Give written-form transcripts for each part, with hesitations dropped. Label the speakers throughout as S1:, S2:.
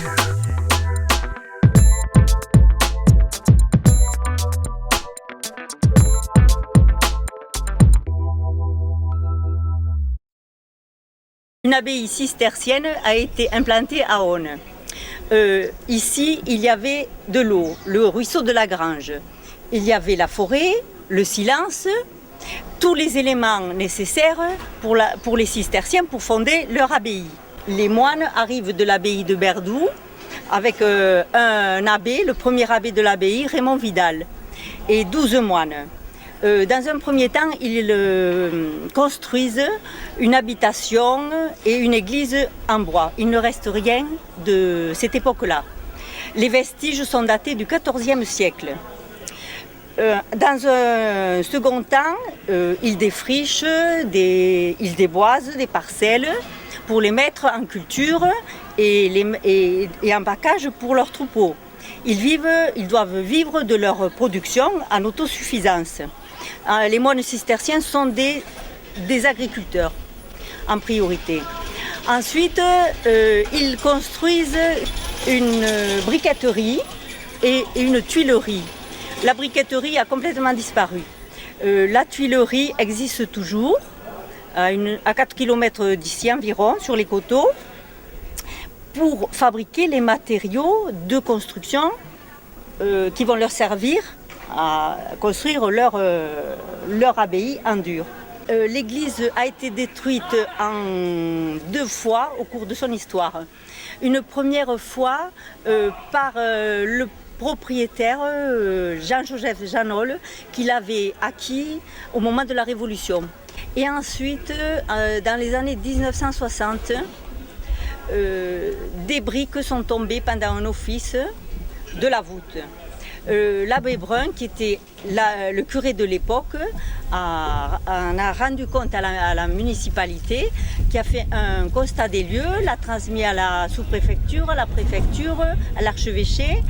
S1: Une abbaye cistercienne a été implantée à Onne. Ici, il y avait de l'eau, le ruisseau de la Grange. Il y avait la forêt, le silence, tous les éléments nécessaires pour les cisterciens pour fonder leur abbaye. Les moines arrivent de l'abbaye de Berdoux avec un abbé, le premier abbé de l'abbaye, Raymond Vidal, et 12 moines. Dans un premier temps, ils construisent une habitation et une église en bois. Il ne reste rien de cette époque-là. Les vestiges sont datés du XIVe siècle. Dans un second temps, ils défrichent, ils déboisent des parcelles pour les mettre en culture et en package pour leurs troupeaux. Ils doivent vivre de leur production en autosuffisance. Les moines cisterciens sont des agriculteurs en priorité. Ensuite, ils construisent une briqueterie et une tuilerie. La briqueterie a complètement disparu. La tuilerie existe toujours, à 4 km d'ici environ, sur les coteaux, pour fabriquer les matériaux de construction qui vont leur servir à construire leur abbaye en dur. L'église a été détruite en 2 fois au cours de son histoire. Une première fois par le propriétaire Jean-Joseph Jeannol qui l'avait acquis au moment de la Révolution. Et ensuite, dans les années 1960, des briques sont tombées pendant un office de la voûte. L'abbé Brun, qui était le curé de l'époque, en a rendu compte à la municipalité, qui a fait un constat des lieux, l'a transmis à la sous-préfecture, à la préfecture, à l'archevêché.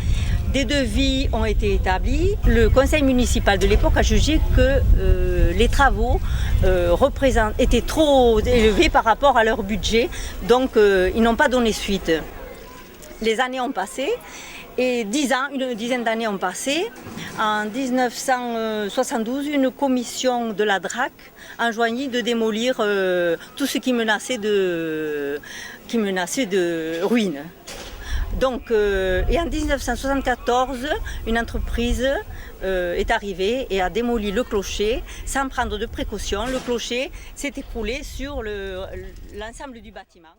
S1: Des devis ont été établis. Le conseil municipal de l'époque a jugé que les travaux étaient trop élevés par rapport à leur budget, donc ils n'ont pas donné suite. Les années ont passé. Et une dizaine d'années ont passé. En 1972, une commission de la DRAC enjoignit de démolir tout ce qui menaçait de ruine. Donc, et en 1974, une entreprise est arrivée et a démoli le clocher sans prendre de précautions. Le clocher s'est écroulé sur l'ensemble du bâtiment.